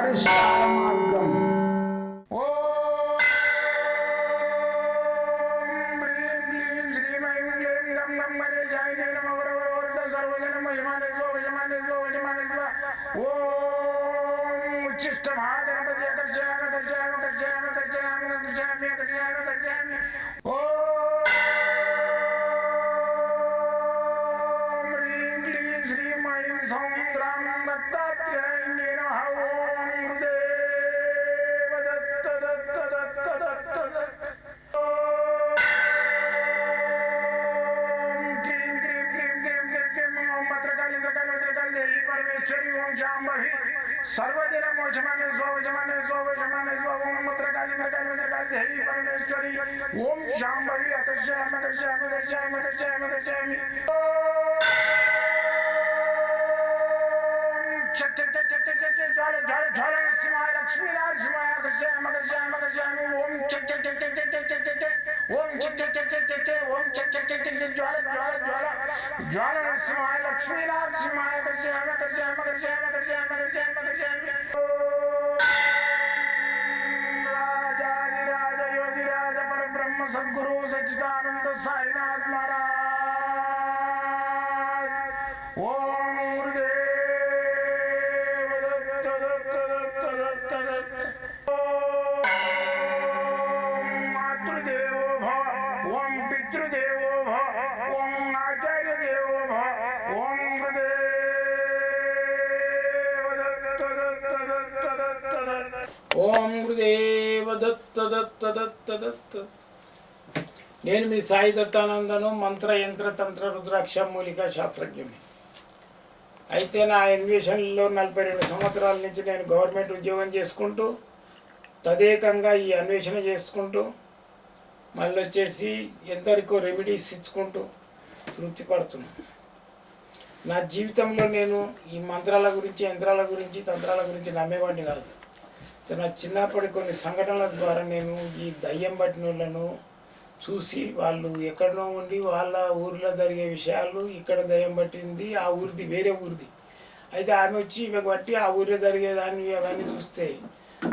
పరిష్కార మార్గం. सर्वदिन मोचमाने स्वजमाने स्वजमाने स्वम मत्रकाली मत्रकाली मत्रकाली देवी परमेश्वरी ओम शांभवी अकर्षयामि अकर्षयामि अकर्षयामि अकर्षयामि अकर्षयामि चट चट चट चट चट ज्वाल ज्वाल ज्वाल नरसिंहाय लक्ष्मी नरसिंहाय अकर्षयामि अकर्षयामि अकर्षयामि ओम चट चट चट चट चट चट चट ओम चट चट चट चट चट ओम चट चट चट चट ज्वाल ज्वाल ज्वाल ज्वाल नरसिंहाय लक्ष्मी नरसिंहाय अकर्षयामि अकर्षयामि अकर्षयामि अकर्षयामि अकर्षयामि अकर्षयामि राजाधिराज योगिराज परब्रह्म सद्गुरु सच्चिदानंद साईनाथ महाराज ओम गुरुदेव दत्त दत्त दत्त दत्त दत्त ओम मातृदेवो भव ओम पितृदेवो भव ओम आचार्य देवो भव ओम ఓం గురుదేవ దత్త దత్త దత్త దత్త. నేను మీ సాయి దత్తానందను, మంత్ర యంత్ర తంత్ర రుద్రాక్ష మూలిక శాస్త్రజ్ఞుని. అయితే నా అన్వేషణలో 42 సంవత్సరాల నుంచి నేను గవర్నమెంట్ ఉద్యోగం చేసుకుంటూ తదేకంగా ఈ అన్వేషణ చేసుకుంటూ మళ్ళీ వచ్చేసి ఎందరికో రెమెడీస్ ఇచ్చుకుంటూ తృప్తి పడుతున్నాను. నా జీవితంలో నేను ఈ మంత్రాల గురించి, యంత్రాల గురించి, తంత్రాల గురించి నమ్మేవాడిని కాదు. నా చిన్నప్పటి కొన్ని సంఘటనల ద్వారా నేను ఈ దయ్యం పట్టిన వాళ్ళను చూసి, వాళ్ళు ఎక్కడనో ఉండి వాళ్ళ ఊరిలో జరిగే విషయాలు, ఇక్కడ దయ్యం పట్టింది ఆ ఊరిది వేరే ఊరిది, అయితే ఆమె వచ్చి ఇవి బట్టి ఆ ఊరిలో జరిగేదాన్ని అవన్నీ చూస్తే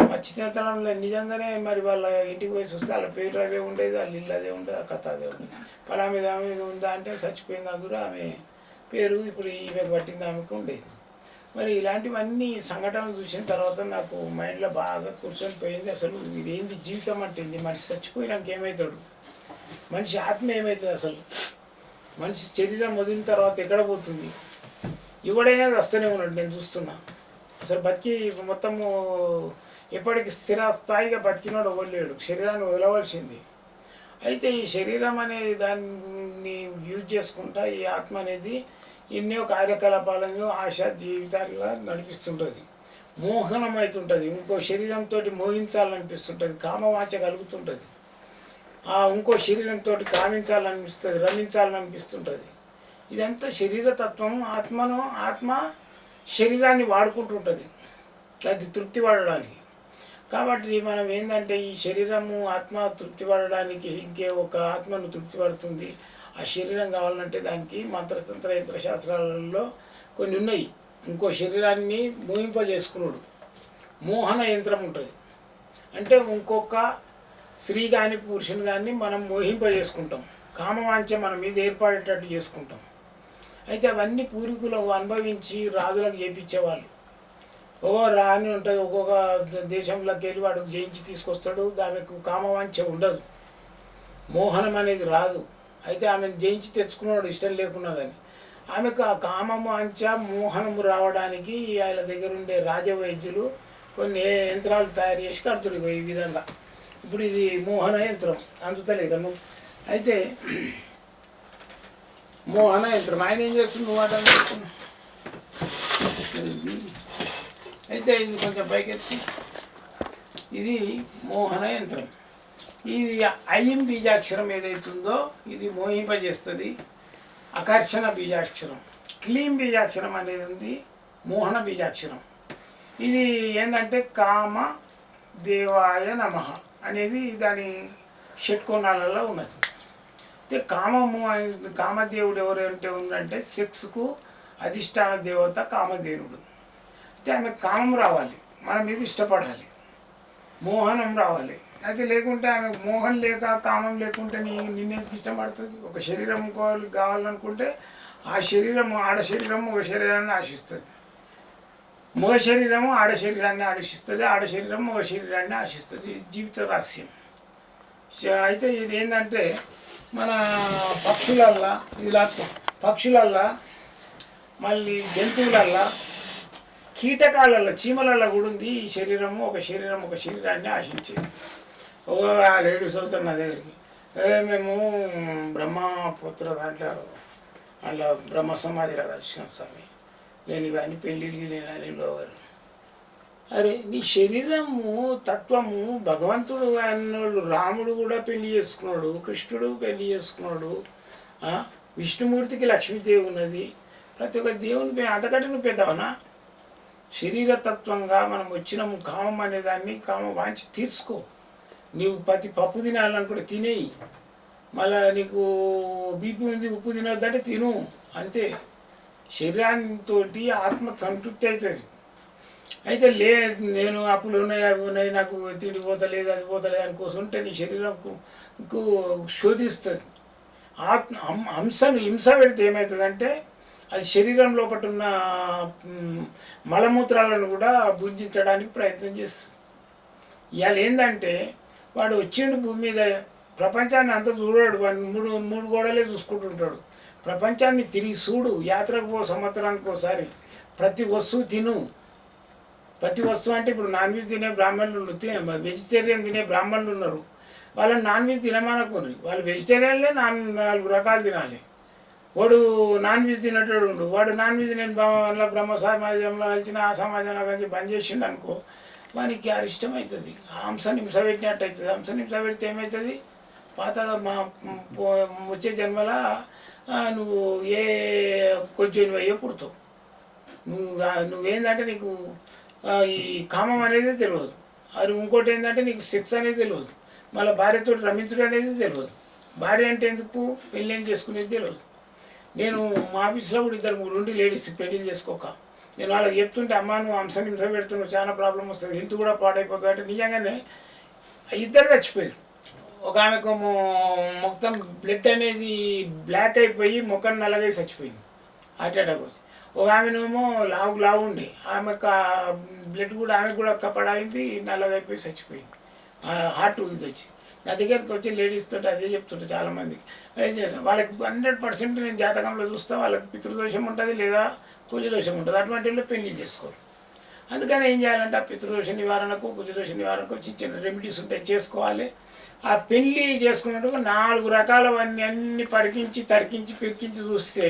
మా చిన్నతనంలో నిజంగానే మరి వాళ్ళ ఇంటికి పోయి చూస్తే వాళ్ళ పేరు అవే ఉండేది, వాళ్ళ ఇల్లు అదే ఉండేది, ఆ కథ అదే ఉండేది. పలామీద ఆమె ఉందా అంటే చచ్చిపోయింది అందులో ఆమె పేరు ఇప్పుడు ఈమె పట్టింది ఆమెకు ఉండేది. మరి ఇలాంటివన్నీ సంఘటనలు చూసిన తర్వాత నాకు మైండ్లో బాగా కూర్చొని పోయింది. అసలు ఇదేంటి జీవితం అంటే, మనిషి చచ్చిపోయినాక ఏమవుతాడు, మనిషి ఆత్మ ఏమవుతుంది, అసలు మనిషి శరీరం వదిలిన తర్వాత ఎక్కడ పోతుంది, ఎవడైనా వస్తూనే ఉన్నాడు. నేను చూస్తున్నా అసలు బతికి మొత్తము ఎప్పటికి స్థిరస్థాయిగా బతికినాడు ఎవరు, శరీరాన్ని వదలవలసింది. అయితే ఈ శరీరం అనే దాన్ని యూజ్ చేసుకుంటా ఈ ఆత్మ అనేది ఎన్నో కార్యకలాపాలను ఆశ జీవితాల్లో నడిపిస్తుంటుంది, మోహనం అవుతుంటుంది, ఇంకో శరీరంతో మోహించాలనిపిస్తుంటుంది, కామవాంఛ కలుగుతుంటుంది, ఇంకో శరీరంతో కామించాలనిపిస్తుంది, రమించాలనిపిస్తుంటుంది. ఇదంతా శరీరతత్వం. ఆత్మ శరీరాన్ని వాడుకుంటుంటుంది అది తృప్తి పడడానికి. కాబట్టి మనం ఏంటంటే ఈ శరీరము ఆత్మ తృప్తి పడడానికి ఇంకే ఒక ఆత్మను తృప్తి పడుతుంది. ఆ శరీరం కావాలంటే దానికి మంత్రతంత్ర యంత్రశాస్త్రాలలో కొన్ని ఉన్నాయి. ఇంకో శరీరాన్ని మోహింపజేసుకున్నాడు మోహన యంత్రం ఉంటుంది. అంటే ఇంకొక స్త్రీ కానీ పురుషుని కానీ మనం మోహింపజేసుకుంటాం, కామవాంఛ మన మీద ఏర్పడేటట్టు చేసుకుంటాం. అయితే అవన్నీ పూర్వీకులు అనుభవించి రాజులకు చేయించేవాళ్ళు. రాని ఉంటుంది, ఒక్కొక్క దేశంలోకి వెళ్ళి వాడు జయించి తీసుకొస్తాడు, ఆమెకు కామవాంఛ ఉండదు, మోహనం అనేది రాదు. అయితే ఆమెను జయించి తెచ్చుకున్నాడు ఇష్టం లేకున్నా కానీ. ఆమెకు ఆ కామవాంఛ మోహనము రావడానికి ఆయన దగ్గర ఉండే రాజవైద్యులు కొన్ని యంత్రాలు తయారు చేసి కడుతురు ఈ విధంగా. ఇప్పుడు ఇది మోహన యంత్రం అందుతలేదు నువ్వు. అయితే మోహన యంత్రం ఆయన ఏం చేస్తుంది నువ్వు వాటని చెప్తున్నా. అయితే ఇది కొంచెం పైకెత్తి, ఇది మోహన యంత్రం. ఇది ఐం బీజాక్షరం ఏదైతుందో ఇది మోహింపజేస్తుంది, ఆకర్షణ బీజాక్షరం. క్లీం బీజాక్షరం అనేది ఉంది, మోహన బీజాక్షరం. ఇది ఏంటంటే కామ దేవాయ నమః అనేది దాని షట్కోణాలలో ఉన్నది. అయితే కామదేవుడు ఎవరంటే ఉందంటే సెక్స్కు అధిష్టాన దేవత కామధేనుడు. అయితే ఆమె కామం రావాలి, మన మీద ఇష్టపడాలి, మోహనం రావాలి. అయితే లేకుంటే ఆమె మోహం లేక కామం లేకుంటే నిన్నెందుకు ఇష్టపడుతుంది? ఒక శరీరం కావాలనుకుంటే ఆ శరీరము ఆడ శరీరము ఒక శరీరాన్ని ఆశిస్తుంది, మగ శరీరము ఆడ శరీరాన్ని ఆశిస్తుంది, ఆడ శరీరం మగ శరీరాన్ని ఆశిస్తుంది. జీవిత రహస్యం. అయితే ఇది ఏంటంటే మన పక్షులల్లా ఇలా పక్షులల్లా మళ్ళీ జంతువులల్లా కీటకాలల్లో చీమలల్లో కూడా ఉంది ఈ శరీరము ఒక శరీరాన్ని ఆశించేది. ఓ ఆ లేడీస్ వస్తారు నా దగ్గరికి, మేము బ్రహ్మపుత్ర దాంట్లో అట్లా బ్రహ్మ సమాధిలో కలిసినాం స్వామి, నేను ఇవన్నీ పెళ్ళిళ్ళు లేని లోవారు. అరే నీ శరీరము తత్వము భగవంతుడు అన్నోడు, రాముడు కూడా పెళ్లి చేసుకున్నాడు, కృష్ణుడు పెళ్లి చేసుకున్నాడు, విష్ణుమూర్తికి లక్ష్మీదేవి ఉన్నది, ప్రతి ఒక్క దేవుని అంతకంటే నువ్వు పెద్దవనా? శరీరతత్వంగా మనం వచ్చినాము. కామం అనేదాన్ని కామ వాంచి తీర్చుకో. నీవు ప్రతి పప్పు తినాలనుకుంటే తినేయి, మళ్ళా నీకు బీపీ ఉంది ఉప్పు తినొద్దంటే తిను, అంతే. శరీరాంతో ఆత్మ సంతృప్తి అవుతుంది. అయితే నేను అప్పులు ఉన్నాయి అవి ఉన్నాయి నాకు తిండి పోతలేదు అది పోతలేదు అని కోసం ఉంటే నీ శరీరంకు శోధిస్తుంది. హంసను హింస పెడితే ఏమవుతుందంటే అది శరీరం లోపల ఉన్న మలమూత్రాలను కూడా భుజించడానికి ప్రయత్నం చేస్తుంది. ఇవాళ ఏంటంటే వాడు వచ్చిండు భూమి మీద, ప్రపంచాన్ని అంతా చూడాడు, వాడు మూడు గోడలే చూసుకుంటుంటాడు. ప్రపంచాన్ని తిరిగి చూడు, యాత్రకు సంవత్సరానికి ఒకసారి. ప్రతి వస్తువు తిను. ప్రతి వస్తువు అంటే ఇప్పుడు నాన్ వెజ్ తినే బ్రాహ్మణులు, వెజిటేరియన్ తినే బ్రాహ్మణులు ఉన్నారు, వాళ్ళని నాన్ వెజ్ తినమనుకోండి. వాళ్ళు వెజిటేరియన్లే 4 రకాలు తినాలి. వాడు నాన్ వెజ్ తినేటోడు ఉండు, వాడు నాన్ వెజ్ నేను బ్రహ్మ సమాజంలో కలిసిన ఆ సమాజంలో కలిసి బంద్ చేసిండు అనుకో, వానికి అరిష్టమవుతుంది. హంసని హింస పెట్టినట్టు అవుతుంది. హంసని హింస పెడితే ఏమవుతుంది? పాతగా వచ్చే జన్మల నువ్వు ఏ కొంచెం అయ్యో పుడతావు. నువ్వేందంటే నీకు ఈ కామం అనేది తెలియదు, అది ఇంకోటి ఏంటంటే నీకు సెక్స్ అనేది తెలియదు, మళ్ళీ భార్యతో రమించడం అనేది తెలియదు. భార్య అంటే ఎందుకు పెళ్ళి చేసుకునేది తెలియదు. నేను మా ఆఫీస్లో కూడా 2-3 లేడీస్ పెళ్ళిళ్ళు చేసుకోక నేను వాళ్ళకి చెప్తుంటే, అమ్మ నువ్వు హంసని హింస పెడుతున్నావు, చాలా ప్రాబ్లం వస్తుంది, హెల్త్ కూడా పాడైపోతుంది అంటే నిజంగానే ఇద్దరు చచ్చిపోయారు. ఒక ఆమెకు మొత్తం బ్లడ్ అనేది బ్లాక్ అయిపోయి ముఖం నల్లగా చచ్చిపోయింది, హార్ట్ అటాక్ వచ్చి. ఒక ఆమెనేమో లావు ఉండి ఆమెకు బ్లడ్ కూడా ఆమెకు కూడా కప్పడైంది, నల్లగా అయిపోయి చచ్చిపోయింది, హార్ట్ ఇది వచ్చి. నా దగ్గరికి వచ్చి లేడీస్ తోటి అదే చెప్తుంటే చాలామంది ఏం చేస్తాం, వాళ్ళకి 100% నేను జాతకంలో చూస్తే వాళ్ళకి పితృదోషం ఉంటుంది లేదా కుజదోషం ఉంటుంది. అటువంటి వాళ్ళు పెళ్లి చేసుకోరు. అందుకని ఏం చేయాలంటే ఆ పితృదోష నివారణకు కుజదోష నివారణకు చిన్న రెమెడీస్ ఉంటాయి, చేసుకోవాలి. ఆ పెళ్ళి చేసుకున్నట్టుగా 4 రకాలవన్నీ అన్నీ పరికించి తరికించి పెరికించి చూస్తే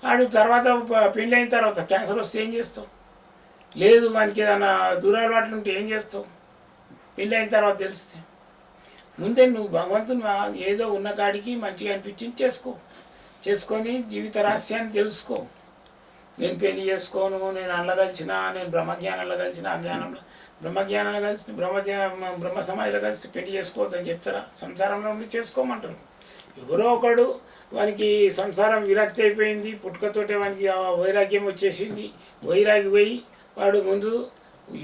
వాడు తర్వాత పెళ్ళి అయిన తర్వాత క్యాన్సర్ వస్తే ఏం చేస్తావు? లేదు మనకి ఏదైనా దురలవాట్లు ఉంటే ఏం చేస్తావు? పెళ్ళి అయిన తర్వాత తెలిస్తే ముందే నువ్వు భగవంతుని ఏదో ఉన్న కాడికి మంచిగా అనిపించింది చేసుకొని జీవిత రహస్యాన్ని తెలుసుకో. నేను పెళ్లి చేసుకోను, నేను అందులో కలిసిన, నేను బ్రహ్మజ్ఞానంలో కలిసిన, అజ్ఞానంలో బ్రహ్మజ్ఞానంలో కలిసి బ్రహ్మ సమాధిలో కలిసి పెళ్లి చేసుకోవద్దని చెప్తారా? సంసారంలో ఉండి చేసుకోమంటారు. ఎవరో ఒకడు వానికి సంసారం విరక్తి అయిపోయింది, పుట్టుకతోటే వానికి వైరాగ్యం వచ్చేసింది, వైరాగి పోయి వాడు ముందు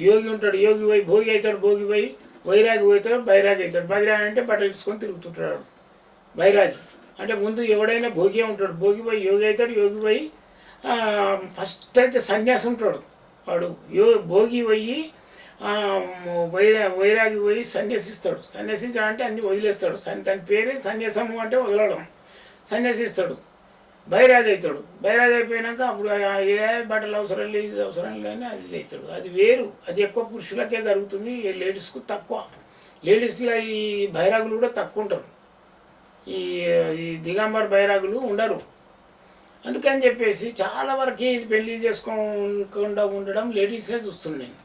యోగి ఉంటాడు, యోగి పోయి భోగి అవుతాడు, భోగి పోయి వైరాగి పోతాడు, బైరాగి అవుతాడు. బైరాగి అంటే బట్టలు తీసుకొని తిరుగుతుంటాడు. బైరాగి అంటే ముందు ఎవడైనా భోగి ఉంటాడు, భోగి పోయి యోగి అవుతాడు, యోగి పోయి ఫస్ట్ అయితే సన్యాసి ఉంటాడు. వాడు భోగి పోయి వైరాగి పోయి సన్యాసిస్తాడు. సన్యాసించాడంటే అన్ని వదిలేస్తాడు. దాని పేరే సన్యాసము అంటే వదలడం. సన్యాసిస్తాడు, బైరాగి అవుతాడు. బైరాగి అయిపోయినాక అప్పుడు ఏ బట్టలు అవసరం లేదు, ఇది అవసరం లేని అది అవుతాడు. అది వేరు, అది ఎక్కువ పురుషులకే జరుగుతుంది, లేడీస్కు తక్కువ. లేడీస్లో ఈ బైరాగులు కూడా తక్కువ ఉంటారు, ఈ దిగంబర్ బైరాగులు ఉండరు. అందుకని చెప్పేసి చాలా వరకు ఇది పెళ్లి చేసుకోకుండా ఉండడం లేడీస్నే చూస్తున్నాను నేను.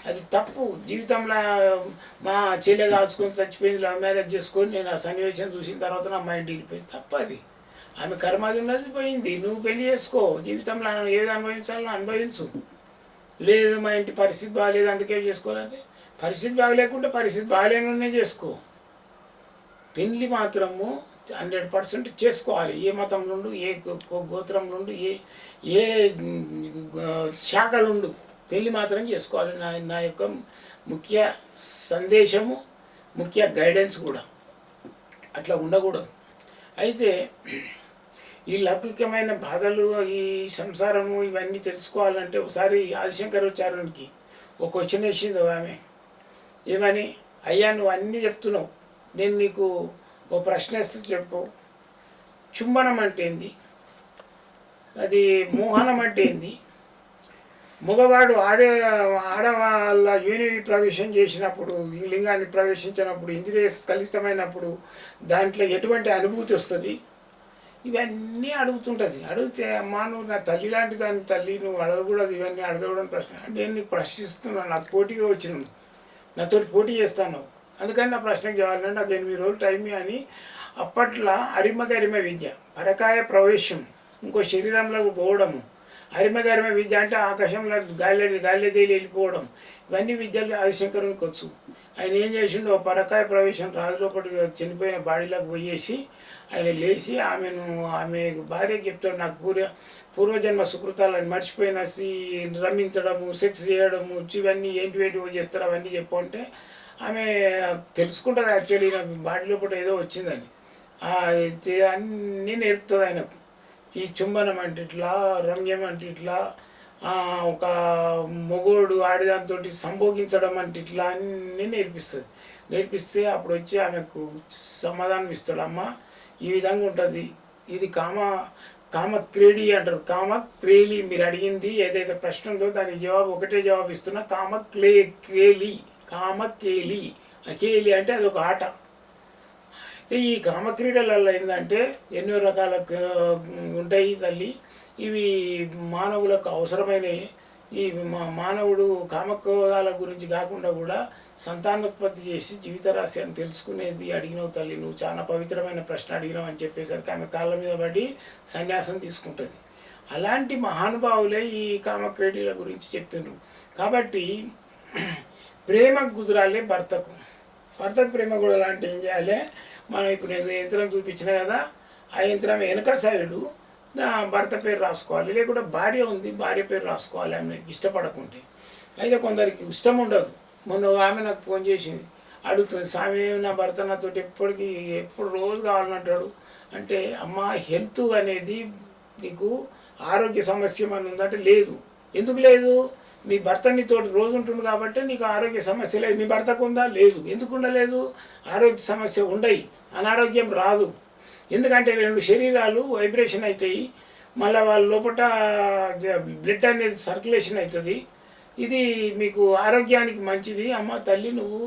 అది తప్పు. జీవితంలో మా చెల్లె కాల్చుకొని చచ్చిపోయింది, లవ్ మ్యారేజ్ చేసుకొని నేను ఆ సన్నివేశం చూసిన తర్వాత నా మైండ్ వెళ్ళిపోయింది. తప్పు అది. ఆమె కర్మాది ఉన్నది పోయింది, నువ్వు పెళ్లి చేసుకో. జీవితంలో ఏది అనుభవించాలో అనుభవించు. లేదు మా ఇంటి పరిస్థితి బాగాలేదు అందుకే చేసుకోవాలంటే, పరిస్థితి బాగలేకుంటే పరిస్థితి బాగాలేనునే చేసుకో. పెళ్లి మాత్రము 100% చేసుకోవాలి. ఏ మతం నుండి, ఏ గోత్రం నుండి, ఏ శాఖలుండు పెళ్ళి మాత్రం చేసుకోవాలి. నా యొక్క ముఖ్య సందేశము, ముఖ్య గైడెన్స్ కూడా అట్లా ఉండకూడదు. అయితే ఈ లౌకికమైన బాధలు, ఈ సంసారము, ఇవన్నీ తెలుసుకోవాలంటే ఒకసారి ఆదిశంకరాచార్యునికి ఒక క్వశ్చన్ వేసింది ఆమె. ఏమని, అయ్యా నువ్వు అన్నీ చెప్తున్నావు, నేను నీకు ఒక ప్రశ్న వేస్తే చెప్పు. చుంబనం అంటే ఏంది, అది మోహనం అంటే ఏంది, మగవాడు ఆడవాళ్ళ యోని ప్రవేశం చేసినప్పుడు, ఈ లింగాన్ని ప్రవేశించినప్పుడు, ఇంద్రియ కలిస్తమైనప్పుడు దాంట్లో ఎటువంటి అనుభూతి వస్తుంది, ఇవన్నీ అడుగుతుంటుంది. అడిగితే అమ్మా నువ్వు నా తల్లి లాంటి దాని తల్లి, నువ్వు అడగకూడదు, ఇవన్నీ అడగకూడదు ప్రశ్న. నేను నీకు ప్రశ్నిస్తున్నాను, నాకు పోటీగా వచ్చినావు, నాతో పోటీ చేస్తాను, అందుకని నా ప్రశ్నకు జవాలంటే నాకు 8 రోజులు టైం అని. అప్పట్లో అరిమ విద్య, పరకాయ ప్రవేశం, ఇంకో శరీరంలోకి పోవడము, అరిమ విద్య అంటే ఆకాశంలో గాలి తేలి వెళ్ళిపోవడం, ఇవన్నీ విద్యలు ఆదిశంకరునికి వచ్చు. ఆయన ఏం చేసిండు, పరకాయ ప్రవేశం రాజులోపటి చనిపోయిన బాడీలోకి పోయేసి ఆయన లేచి ఆమె భార్యకి చెప్తాడు, నాకు పూర్వజన్మ సుకృతాలని మర్చిపోయిన రమించడము, సెక్స్ చేయడము, ఇవన్నీ ఏంటివేంటివో చేస్తారు అవన్నీ చెప్పంటే ఆమె తెలుసుకుంటుంది. యాక్చువల్లీ నాకు బాడీ లోపల ఏదో వచ్చిందని అన్నీ నేర్పుతుంది ఆయనకు. ఈ చుంబనం అంటే ఇట్లా, రమ్యం అంటే ఇట్లా, ఒక మొగోడు ఆడిదాంతో సంభోగించడం అంటే ఇట్లా అన్నీ నేర్పిస్తే అప్పుడు వచ్చి ఆమెకు సమాధానం ఇస్తాడు. అమ్మ ఈ విధంగా ఉంటుంది, ఇది కామక్రీడి అంటారు, కామక్రేలి. మీరు అడిగింది ఏదైతే ప్రశ్న ఉందో దానికి ఒకటే జవాబు ఇస్తున్నా, కామకేలి. కేలి అంటే అది ఒక ఆట. ఈ కామక్రీడలలో ఏంటంటే ఎన్నో రకాల ఉంటాయి తల్లి, ఇవి మానవులకు అవసరమైనవి. ఈ మానవుడు కామక్రోధాల గురించి కాకుండా కూడా సంతానోత్పత్తి చేసి జీవితరహస్యాన్ని తెలుసుకునేది అడిగినావు తల్లి, నువ్వు చాలా పవిత్రమైన ప్రశ్న అడిగినావు అని చెప్పేసరికి ఆమె కాళ్ళ మీద పడి సన్యాసం తీసుకుంటుంది. అలాంటి మహానుభావులే ఈ కామక్రీడల గురించి చెప్పిండ్రు. కాబట్టి ప్రేమకు కుదరాలి భర్తకు ప్రేమ కూడా అలాంటి ఏం చేయాలి, మనం ఇప్పుడు నేను యంత్రం చూపించిన కదా, ఆ యంత్రం వెనక సైడు భర్త పేరు రాసుకోవాలి, లేకుంటే భార్య ఉంది భార్య పేరు రాసుకోవాలి ఆమెకి ఇష్టపడకుంటే. అయితే కొందరికి ఇష్టం ఉండదు. మొన్న ఆమె నాకు ఫోన్ చేసింది, అడుగుతుంది, స్వామి నా భర్త నాతో ఎప్పుడు రోజు కావాలంటాడు అంటే, అమ్మ హెల్త్ అనేది నీకు ఆరోగ్య సమస్య అని ఉందంటే లేదు. ఎందుకు లేదు, మీ భర్త నీతో రోజు ఉంటుంది కాబట్టి నీకు ఆరోగ్య సమస్య లేదు. మీ భర్తకు ఉందా, లేదు. ఎందుకు ఉండలేదు, ఆరోగ్య సమస్య ఉండయి, అనారోగ్యం రాదు. ఎందుకంటే 2 శరీరాలు వైబ్రేషన్ అవుతాయి, మళ్ళీ వాళ్ళ లోపల బ్లడ్ అనేది సర్క్యులేషన్ అవుతుంది. ఇది మీకు ఆరోగ్యానికి మంచిది. అమ్మ తల్లి నువ్వు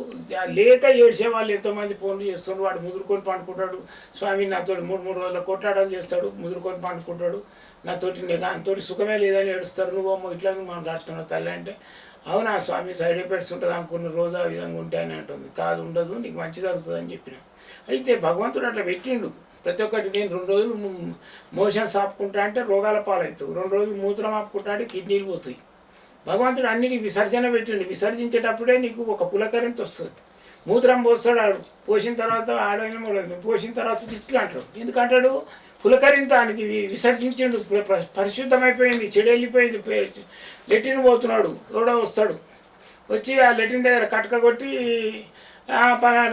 లేక ఏడ్చే వాళ్ళు ఎంతోమంది ఫోన్లు చేస్తున్నారు, వాడు ముదురుకొని పండుకుంటాడు, స్వామి నాతో 3 రోజుల కొట్లాటలు చేస్తాడు, ముదురుకొని పండుకుంటాడు, నాతోటి సుఖమే లేదని ఏడుస్తారు, నువ్వు ఇట్లా మనం రాస్తున్నావు తల్లి అంటే, అవునా స్వామి సైడ్ ఎఫెక్ట్స్ ఉంటుంది అనుకున్న రోజు ఆ విధంగా ఉంటాయని అంటుంది. కాదు ఉండదు, నీకు మంచి జరుగుతుంది అని చెప్పిన. అయితే భగవంతుడు అట్లా పెట్టిండు ప్రతి ఒక్కటి. నేను 2 రోజులు మోషన్స్ ఆపుకుంటా అంటే రోగాల పాలవుతావు, 2 రోజులు మూత్రం ఆపుకుంటా అంటే కిడ్నీలు పోతాయి. భగవంతుడు అన్నిటికి విసర్జన పెట్టిండు. విసర్జించేటప్పుడే నీకు ఒక పులకరింత వస్తుంది. మూత్రం పోస్తాడు ఆడు, పోసిన తర్వాత ఆడైన పోసిన తర్వాత ఇట్లా అంటాడు. ఎందుకంటాడు, పులకరింతానికి విసర్జించిండు, పరిశుద్ధమైపోయింది, చెడు వెళ్ళిపోయింది, లెట్రిన్ పోతున్నాడు, ఎవడో వస్తాడు, వచ్చి ఆ లెట్రిన్ దగ్గర కట్క కొట్టి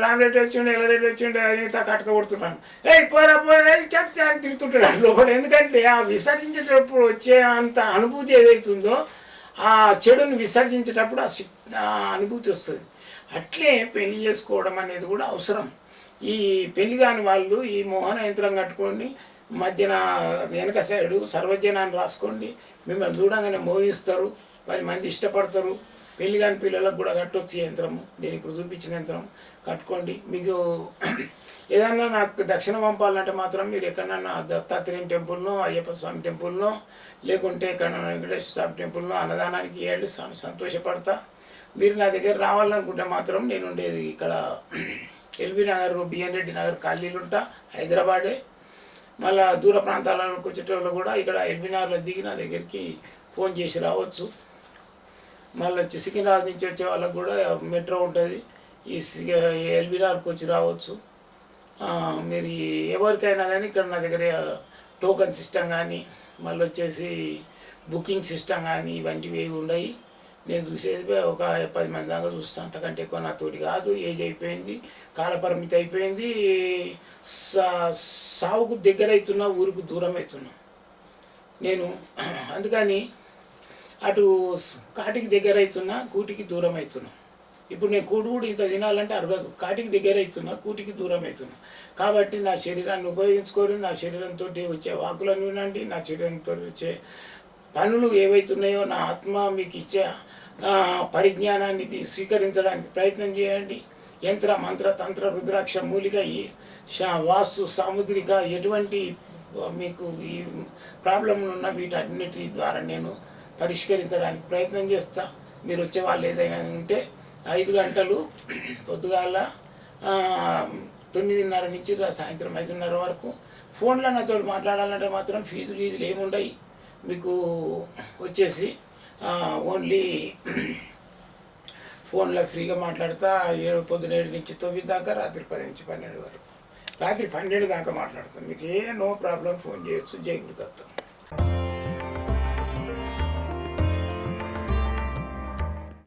రామరెడ్డి వచ్చిండు, ఎల్లరెడ్డి వచ్చిండు, అదంతా కట్క కొడుతున్నాను, పోరా చెత్త అని తిరుగుతుంటాడు లోపల. ఎందుకంటే ఆ విసర్జించేటప్పుడు వచ్చే అంత అనుభూతి ఏదైతుందో ఆ చెడుని విసర్జించేటప్పుడు ఆ అనుభూతి వస్తుంది. అట్లే పెళ్లి చేసుకోవడం అనేది కూడా అవసరం. ఈ పెళ్లి కాని వాళ్ళు ఈ మోహన యంత్రం కట్టుకోండి, మధ్యన వెనక సైడు సర్వజనాన్ని రాసుకోండి, మిమ్మల్ని చూడంగానే మోహిస్తారు, 10 మంది ఇష్టపడతారు. పెళ్లి కాని పిల్లలకు కూడా కట్టొచ్చు యంత్రము, నేను ఇప్పుడు చూపించిన యంత్రం కట్టుకోండి. మీకు ఏదన్నా నాకు దక్షిణ పంపాలంటే మాత్రం మీరు ఎక్కడన్నా దత్తాత్రేయ టెంపుల్నో, అయ్యప్ప స్వామి టెంపుల్నో, లేకుంటే ఎక్కడన్నా వెంకటేశ్వర స్వామి టెంపుల్నో అన్నదానానికి ఇవ్వండి, సంతోషపడతా. మీరు నా దగ్గర రావాలనుకుంటే మాత్రం నేను ఉండేది ఇక్కడ ఎల్బీ నగర్, బిఎన్ రెడ్డి నగర్ కాలనీలు ఉంటా, హైదరాబాదే. మళ్ళీ దూర ప్రాంతాలకు వచ్చేటోళ్ళు కూడా ఇక్కడ ఎల్బీ నగర్లో దిగి నా దగ్గరికి ఫోన్ చేసి రావచ్చు. మళ్ళీ వచ్చి సికింద్రాబాద్ నుంచి వచ్చే వాళ్ళకు కూడా మెట్రో ఉంటుంది, ఈ ఎల్బీ నగర్కి వచ్చి రావచ్చు. మీరు ఎవరికైనా కానీ ఇక్కడ నా దగ్గర టోకెన్ సిస్టమ్ కానీ, మళ్ళీ వచ్చేసి బుకింగ్ సిస్టమ్ కానీ ఇవంటివి ఏవి ఉన్నాయి. నేను చూసేది ఒక 10 మంది దాకా చూస్తాను, అంతకంటే ఎక్కువ నాతోటి కాదు. ఏజ్ అయిపోయింది, కాలపరిమితి అయిపోయింది, సావుకు దగ్గర అవుతున్నా, ఊరికి దూరం అవుతున్నా నేను. అందుకని అటు కాటికి దగ్గర అవుతున్నా, కూటికి దూరం అవుతున్నా. ఇప్పుడు నేను కూడు కూడా ఇంత తినాలంటే అరగదు, కాటికి దగ్గర అవుతున్నా, కూటికి దూరం అవుతున్నా. కాబట్టి నా శరీరాన్ని ఉపయోగించుకోరు, నా శరీరంతో వచ్చే వాకులను వినండి, నా శరీరంతో వచ్చే పనులు ఏవైతున్నాయో నా ఆత్మ మీకు ఇచ్చే పరిజ్ఞానాన్ని స్వీకరించడానికి ప్రయత్నం చేయండి. యంత్ర మంత్ర తంత్ర రుద్రాక్ష మూలిక ఈ వాస్తు సాముద్రిక ఎటువంటి మీకు ఈ ప్రాబ్లంలు ఉన్న వీటన్నిటి ద్వారా నేను పరిష్కరించడానికి ప్రయత్నం చేస్తా. మీరు వచ్చే వాళ్ళు ఏదైనా ఉంటే 5 గంటలు పొద్దుగాల 9:30 నుంచి సాయంత్రం 5:30 వరకు ఫోన్లో నాతో మాట్లాడాలంటే మాత్రం ఫీజులు ఏముండయి మీకు. వచ్చేసి ఓన్లీ ఫోన్లో ఫ్రీగా మాట్లాడతా. పొద్దున 7 నుంచి 9 దాకా, రాత్రి 10 నుంచి 12 వరకు, రాత్రి 12 దాకా మాట్లాడతాను. మీకు నో ప్రాబ్లం, ఫోన్ చేయొచ్చు. జై గురుదత్త.